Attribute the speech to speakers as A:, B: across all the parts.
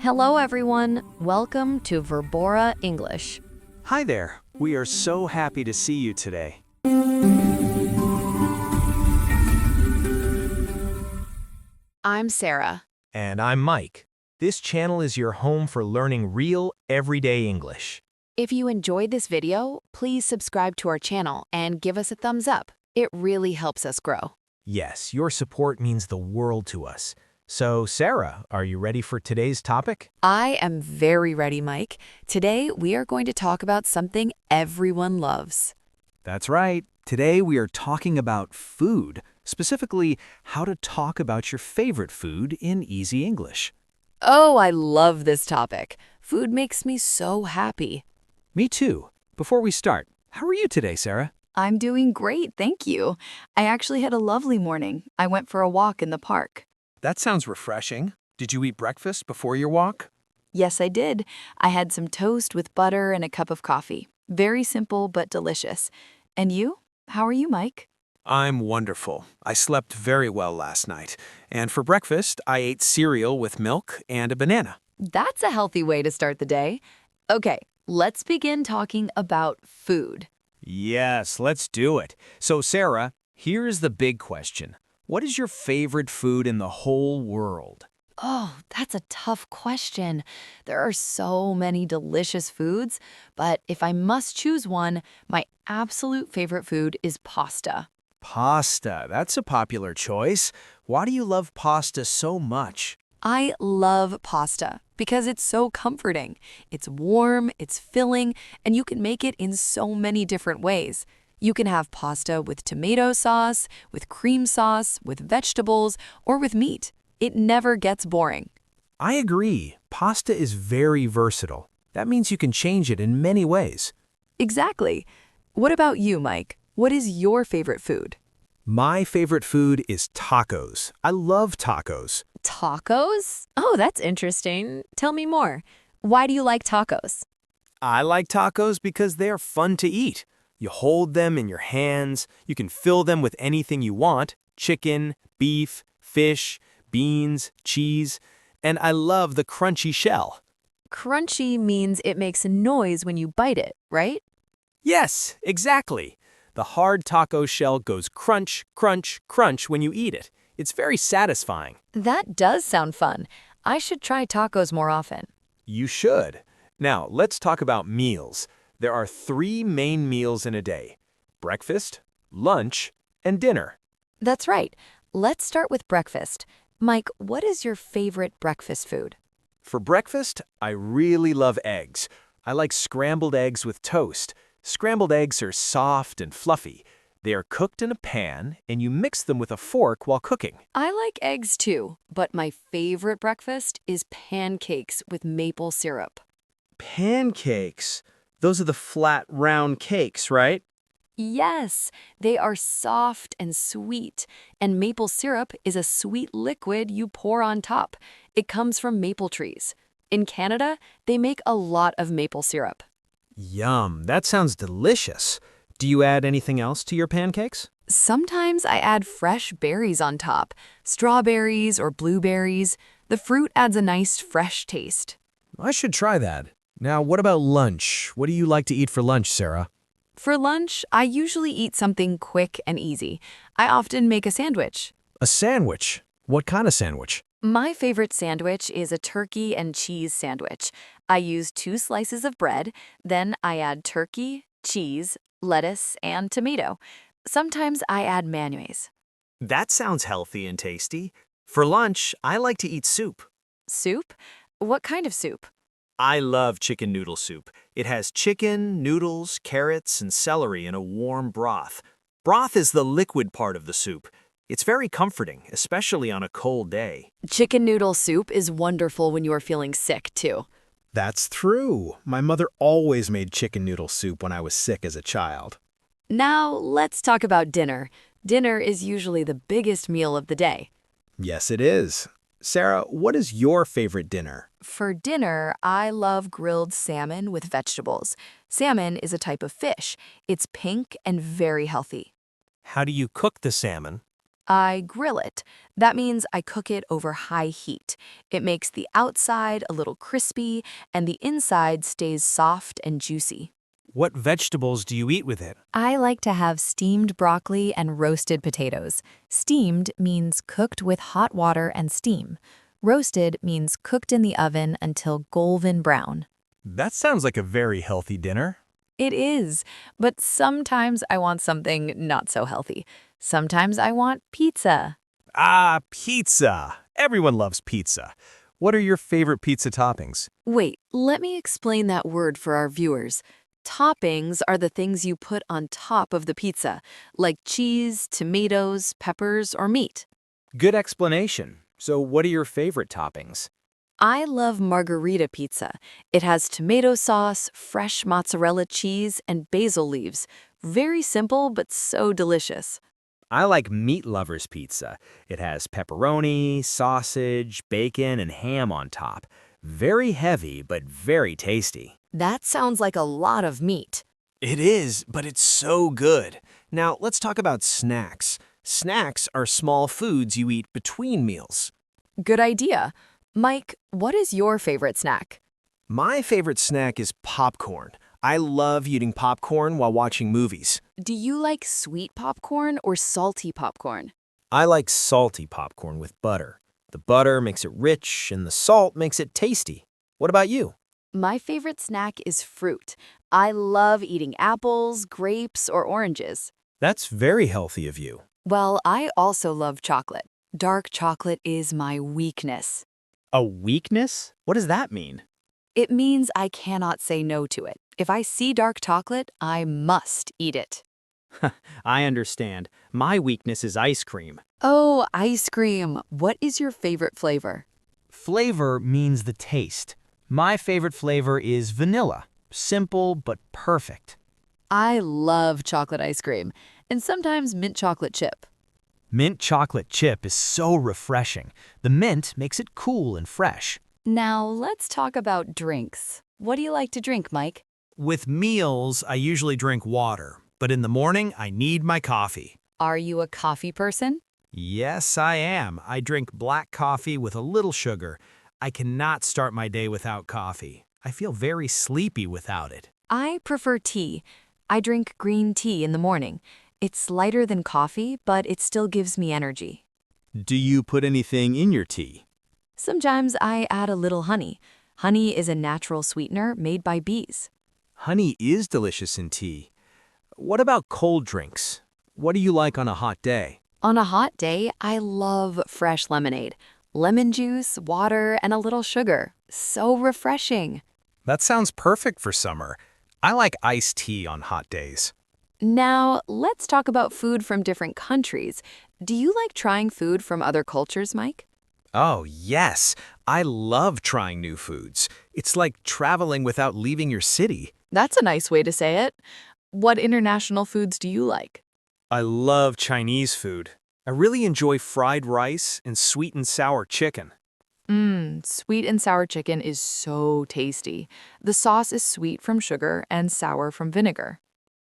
A: Hello, everyone. Welcome to Verbora English.
B: Hi there. We are so happy to see you today.
A: I'm Sarah.
C: And I'm Mike. This channel is your home for learning real, everyday English.
A: If you enjoyed this video, please subscribe to our channel and give us a thumbs up. It really helps us grow.
C: Yes, your support means the world to us. So, Sarah, are you ready for today's topic?
A: I am very ready, Mike. Today, we are going to talk about something everyone loves.
B: That's right. Today we are talking about food, specifically how to talk about your favorite food in easy English.
A: Oh, I love this topic. Food makes me so happy.
B: Me too. Before we start, how are you today, Sarah?
D: I'm doing great, thank you. I actually had a lovely morning. I went for a walk in the park.
E: That sounds refreshing. Did you eat breakfast before your walk?
D: Yes, I did. I had some toast with butter and a cup of coffee. Very simple but delicious. And you? How are you, Mike?
E: I'm wonderful. I slept very well last night. And for breakfast, I ate cereal with milk and a banana.
A: That's a healthy way to start the day. Okay, let's begin talking about food.
B: Yes, let's do it. So, Sarah, here's the big question. What is your favorite food in the whole world?
A: Oh, that's a tough question. There are so many delicious foods, but if I must choose one, my absolute favorite food is pasta.
B: Pasta. That's a popular choice. Why do you love pasta so much?
A: I love pasta because it's so comforting. It's warm, it's filling, and you can make it in so many different ways. You can have pasta with tomato sauce, with cream sauce, with vegetables, or with meat. It never gets boring.
C: I agree. Pasta is very versatile. That means you can change it in many ways.
A: Exactly. What about you, Mike? What is your favorite food?
C: My favorite food is tacos. I love tacos.
A: Tacos? Oh, that's interesting. Tell me more. Why do you like tacos?
B: I like tacos because they are fun to eat. You hold them in your hands, you can fill them with anything you want, chicken, beef, fish, beans, cheese, and I love the crunchy shell.
A: Crunchy means it makes a noise when you bite it, right?
B: Yes, exactly. The hard taco shell goes crunch, crunch, crunch when you eat it. It's very satisfying.
A: That does sound fun. I should try tacos more often.
B: You should. Now, let's talk about meals. There are 3 main meals in a day: breakfast, lunch, and dinner.
A: That's right. Let's start with breakfast. Mike, what is your favorite breakfast food?
B: For breakfast, I really love eggs. I like scrambled eggs with toast. Scrambled eggs are soft and fluffy. They are cooked in a pan, and you mix them with a fork while cooking.
A: I like eggs too, but my favorite breakfast is pancakes with maple syrup.
B: Pancakes. Those are the flat, round cakes, right?
A: Yes, they are soft and sweet, and maple syrup is a sweet liquid you pour on top. It comes from maple trees. In Canada, they make a lot of maple syrup.
B: Yum, that sounds delicious. Do you add anything else to your pancakes?
A: Sometimes I add fresh berries on top, strawberries or blueberries. The fruit adds a nice fresh taste.
C: I should try that. Now, what about lunch? What do you like to eat for lunch, Sarah?
A: For lunch, I usually eat something quick and easy. I often make a sandwich.
C: A sandwich? What kind of sandwich?
A: My favorite sandwich is a turkey and cheese sandwich. I use 2 slices of bread, then I add turkey, cheese, lettuce, and tomato. Sometimes I add mayonnaise.
B: That sounds healthy and tasty. For lunch, I like to eat soup.
A: Soup? What kind of soup?
B: I love chicken noodle soup. It has chicken, noodles, carrots, and celery in a warm broth. Broth is the liquid part of the soup. It's very comforting, especially on a cold day.
A: Chicken noodle soup is wonderful when you are feeling sick, too.
C: That's true. My mother always made chicken noodle soup when I was sick as a child.
A: Now, let's talk about dinner. Dinner is usually the biggest meal of the day.
C: Yes, it is. Sarah, what is your favorite dinner?
D: For dinner, I love grilled salmon with vegetables. Salmon is a type of fish. It's pink and very healthy.
B: How do you cook the salmon?
A: I grill it. That means I cook it over high heat. It makes the outside a little crispy and the inside stays soft and juicy.
E: What vegetables do you eat with it?
D: I like to have steamed broccoli and roasted potatoes. Steamed means cooked with hot water and steam. Roasted means cooked in the oven until golden brown.
C: That sounds like a very healthy dinner.
D: It is, but sometimes I want something not so healthy. Sometimes I want pizza.
C: Ah, pizza. Everyone loves pizza. What are your favorite pizza toppings?
A: Wait, let me explain that word for our viewers. Toppings are the things you put on top of the pizza, like cheese, tomatoes, peppers, or meat.
B: Good explanation. So what are your favorite toppings?
A: I love margarita pizza. It has tomato sauce, fresh mozzarella cheese, and basil leaves. Very simple, but so delicious.
B: I like meat lovers pizza. It has pepperoni, sausage, bacon, and ham on top. Very heavy, but very tasty.
A: That sounds like a lot of meat.
E: It is, but it's so good. Now, let's talk about snacks. Snacks are small foods you eat between meals.
A: Good idea. Mike, what is your favorite snack?
E: My favorite snack is popcorn. I love eating popcorn while watching movies.
A: Do you like sweet popcorn or salty popcorn?
B: I like salty popcorn with butter. The butter makes it rich, and the salt makes it tasty. What about you?
A: My favorite snack is fruit. I love eating apples, grapes, or oranges.
B: That's very healthy of you.
A: Well, I also love chocolate. Dark chocolate is my weakness.
B: A weakness? What does that mean?
A: It means I cannot say no to it. If I see dark chocolate, I must eat it.
B: I understand. My weakness is ice cream.
A: Oh, ice cream. What is your favorite flavor?
C: Flavor means the taste. My favorite flavor is vanilla. Simple but perfect.
A: I love chocolate ice cream, and sometimes mint chocolate chip.
C: Mint chocolate chip is so refreshing. The mint makes it cool and fresh.
A: Now, let's talk about drinks. What do you like to drink, Mike?
E: With meals, I usually drink water, but in the morning, I need my coffee.
A: Are you a coffee person?
E: Yes, I am. I drink black coffee with a little sugar. I cannot start my day without coffee. I feel very sleepy without it.
A: I prefer tea. I drink green tea in the morning. It's lighter than coffee, but it still gives me energy.
B: Do you put anything in your tea?
A: Sometimes I add a little honey. Honey is a natural sweetener made by bees.
B: Honey is delicious in tea. What about cold drinks? What do you like on a hot day?
A: On a hot day, I love fresh lemonade. Lemon juice, water, and a little sugar. So refreshing.
E: That sounds perfect for summer. I like iced tea on hot days.
A: Now, let's talk about food from different countries. Do you like trying food from other cultures, Mike?
E: Oh, yes. I love trying new foods. It's like traveling without leaving your city.
A: That's a nice way to say it. What international foods do you like?
E: I love Chinese food. I really enjoy fried rice and sweet and sour chicken.
A: Sweet and sour chicken is so tasty. The sauce is sweet from sugar and sour from vinegar.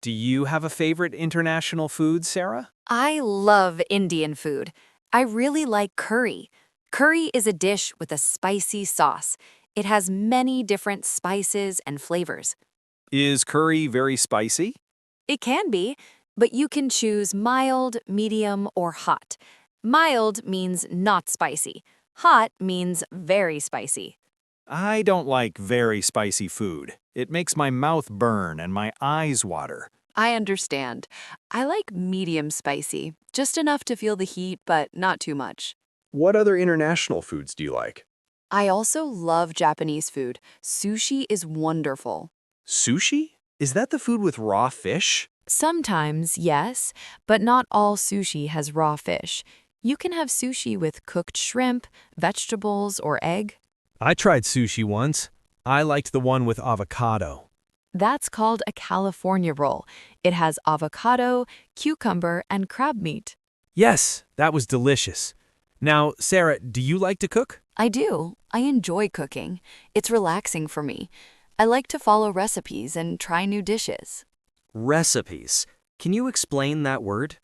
E: Do you have a favorite international food, Sarah?
A: I love Indian food. I really like curry. Curry is a dish with a spicy sauce. It has many different spices and flavors.
E: Is curry very spicy?
A: It can be, but you can choose mild, medium, or hot. Mild means not spicy. Hot means very spicy.
E: I don't like very spicy food. It makes my mouth burn and my eyes water.
A: I understand. I like medium spicy, just enough to feel the heat, but not too much.
F: What other international foods do you like?
A: I also love Japanese food. Sushi is wonderful.
E: Sushi? Is that the food with raw fish?
A: Sometimes, yes, but not all sushi has raw fish. You can have sushi with cooked shrimp, vegetables, or egg.
C: I tried sushi once. I liked the one with avocado.
A: That's called a California roll. It has avocado, cucumber, and crab meat.
C: Yes, that was delicious. Now, Sarah, do you like to cook?
A: I do. I enjoy cooking. It's relaxing for me. I like to follow recipes and try new dishes.
B: Recipes. Can you explain that word?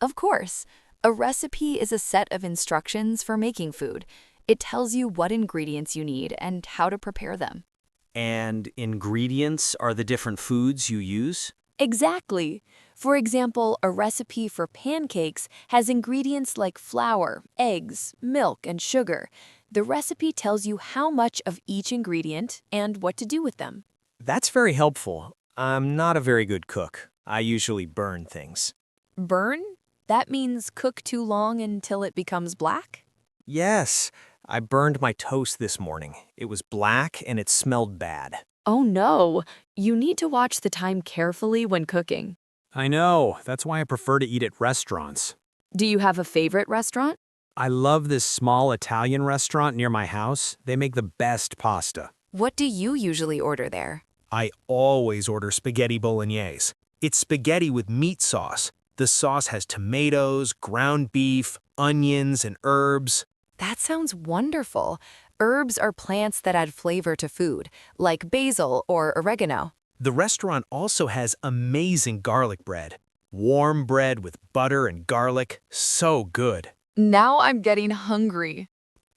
A: Of course. A recipe is a set of instructions for making food. It tells you what ingredients you need and how to prepare them.
B: And ingredients are the different foods you use?
A: Exactly. For example, a recipe for pancakes has ingredients like flour, eggs, milk, and sugar. The recipe tells you how much of each ingredient and what to do with them.
B: That's very helpful. I'm not a very good cook. I usually burn things.
A: Burn? That means cook too long until it becomes black?
B: Yes, I burned my toast this morning. It was black and it smelled bad.
A: Oh no, you need to watch the time carefully when cooking.
E: I know. That's why I prefer to eat at restaurants.
A: Do you have a favorite restaurant?
E: I love this small Italian restaurant near my house. They make the best pasta.
A: What do you usually order there?
E: I always order spaghetti bolognese. It's spaghetti with meat sauce. The sauce has tomatoes, ground beef, onions, and herbs.
A: That sounds wonderful. Herbs are plants that add flavor to food, like basil or oregano.
E: The restaurant also has amazing garlic bread. Warm bread with butter and garlic. So good.
A: Now I'm getting hungry.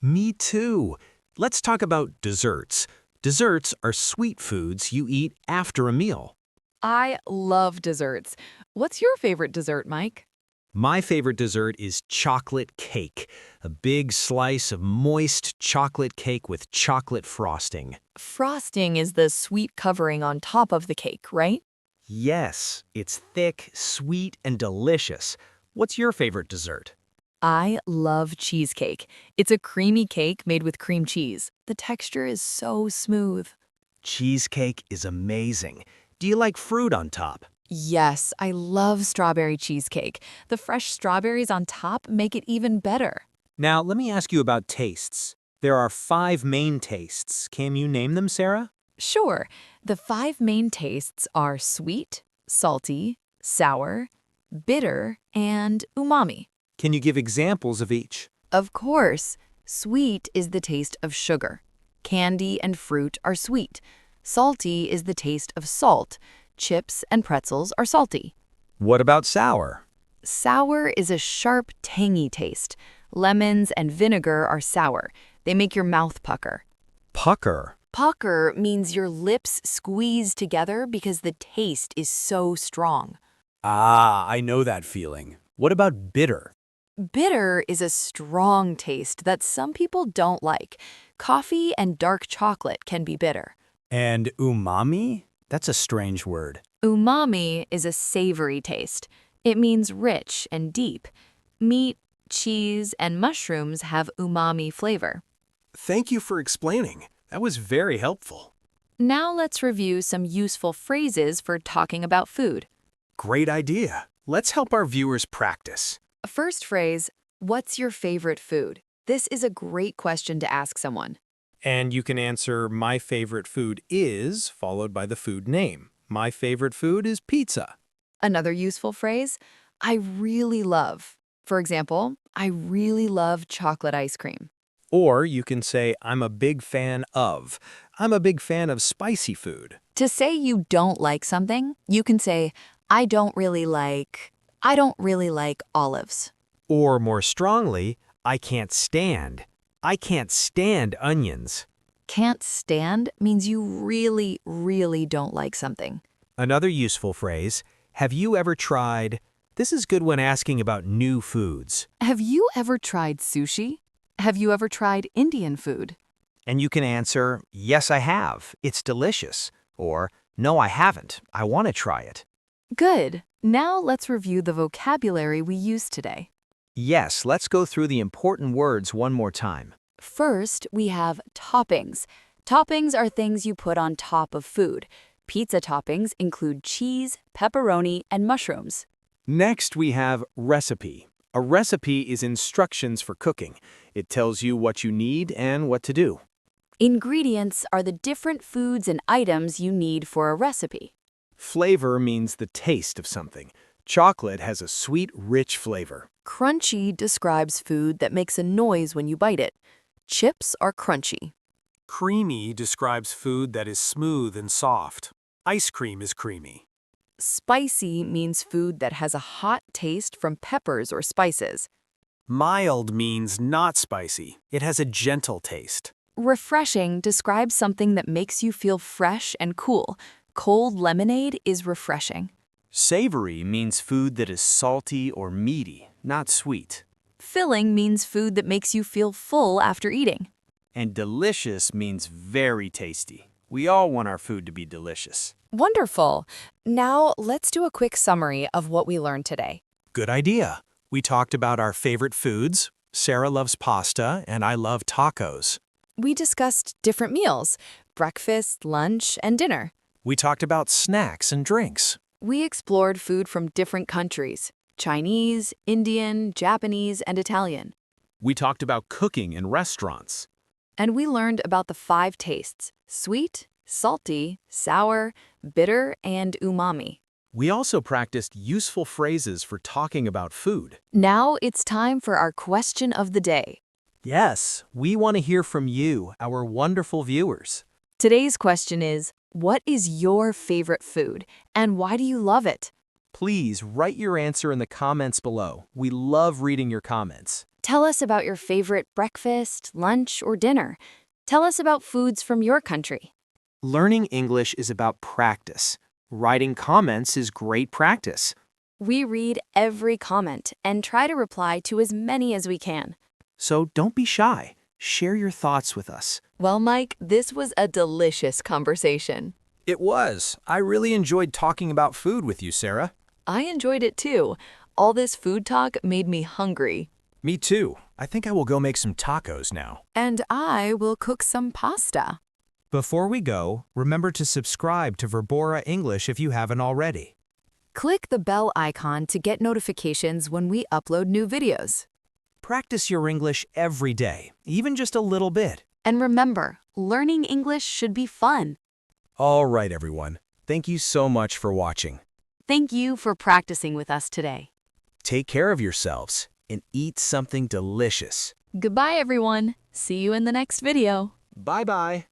E: Me too. Let's talk about desserts. Desserts are sweet foods you eat after a meal.
A: I love desserts. What's your favorite dessert, Mike?
E: My favorite dessert is chocolate cake, a big slice of moist chocolate cake with chocolate frosting.
A: Frosting is the sweet covering on top of the cake, right?
E: Yes, it's thick, sweet, and delicious. What's your favorite dessert?
A: I love cheesecake. It's a creamy cake made with cream cheese. The texture is so smooth.
E: Cheesecake is amazing. Do you like fruit on top?
A: Yes, I love strawberry cheesecake. The fresh strawberries on top make it even better.
E: Now, let me ask you about tastes. There are 5 main tastes. Can you name them, Sarah?
A: Sure, the 5 main tastes are sweet, salty, sour, bitter, and umami.
E: Can you give examples of each?
A: Of course, sweet is the taste of sugar. Candy and fruit are sweet. Salty is the taste of salt. Chips and pretzels are salty.
E: What about sour?
A: Sour is a sharp, tangy taste. Lemons and vinegar are sour. They make your mouth pucker.
E: Pucker.
A: Pucker means your lips squeeze together because the taste is so strong.
B: Ah, I know that feeling. What about bitter?
A: Bitter is a strong taste that some people don't like. Coffee and dark chocolate can be bitter.
B: And umami? That's a strange word.
A: Umami is a savory taste. It means rich and deep. Meat, cheese, and mushrooms have umami flavor.
F: Thank you for explaining. That was very helpful.
A: Now let's review some useful phrases for talking about food.
F: Great idea. Let's help our viewers practice.
A: First phrase, what's your favorite food? This is a great question to ask someone.
E: And you can answer, my favorite food is, followed by the food name. My favorite food is pizza.
A: Another useful phrase, I really love. For example, I really love chocolate ice cream.
E: Or you can say, I'm a big fan of. I'm a big fan of spicy food.
A: To say you don't like something, you can say, I don't really like olives.
E: Or more strongly, I can't stand onions.
A: Can't stand means you really, really don't like something.
E: Another useful phrase, have you ever tried? This is good when asking about new foods.
A: Have you ever tried sushi? Have you ever tried Indian food?
E: And you can answer, yes, I have. It's delicious. Or, no, I haven't. I want to try it.
A: Good. Now let's review the vocabulary we used today.
E: Yes, let's go through the important words one more time.
A: First, we have toppings. Toppings are things you put on top of food. Pizza toppings include cheese, pepperoni, and mushrooms.
B: Next, we have recipe. A recipe is instructions for cooking. It tells you what you need and what to do.
A: Ingredients are the different foods and items you need for a recipe.
B: Flavor means the taste of something. Chocolate has a sweet, rich flavor.
A: Crunchy describes food that makes a noise when you bite it. Chips are crunchy.
B: Creamy describes food that is smooth and soft. Ice cream is creamy.
A: Spicy means food that has a hot taste from peppers or spices.
B: Mild means not spicy. It has a gentle taste.
A: Refreshing describes something that makes you feel fresh and cool. Cold lemonade is refreshing.
B: Savory means food that is salty or meaty, not sweet.
A: Filling means food that makes you feel full after eating.
B: And delicious means very tasty. We all want our food to be delicious.
A: Wonderful. Now let's do a quick summary of what we learned today.
E: Good idea. We talked about our favorite foods. Sarah loves pasta, and I love tacos.
A: We discussed different meals, breakfast, lunch, and dinner.
E: We talked about snacks and drinks.
A: We explored food from different countries, Chinese, Indian, Japanese, and Italian.
F: We talked about cooking in restaurants.
A: And we learned about the 5 tastes: sweet, salty, sour, bitter, and umami.
F: We also practiced useful phrases for talking about food.
A: Now it's time for our question of the day.
E: Yes, we want to hear from you, our wonderful viewers.
A: Today's question is, what is your favorite food, and why do you love it?
E: Please write your answer in the comments below. We love reading your comments.
A: Tell us about your favorite breakfast, lunch, or dinner. Tell us about foods from your country.
B: Learning English is about practice. Writing comments is great practice.
A: We read every comment and try to reply to as many as we can.
B: So don't be shy. Share your thoughts with us.
A: Well, Mike, this was a delicious conversation.
E: It was. I really enjoyed talking about food with you, Sarah.
A: I enjoyed it too. All this food talk made me hungry.
E: Me too. I think I will go make some tacos now.
A: And I will cook some pasta.
E: Before we go, remember to subscribe to Verbora English if you haven't already.
A: Click the bell icon to get notifications when we upload new videos.
E: Practice your English every day, even just a little bit.
A: And remember, learning English should be fun.
E: All right, everyone. Thank you so much for watching.
A: Thank you for practicing with us today.
E: Take care of yourselves and eat something delicious.
A: Goodbye, everyone. See you in the next video.
E: Bye-bye.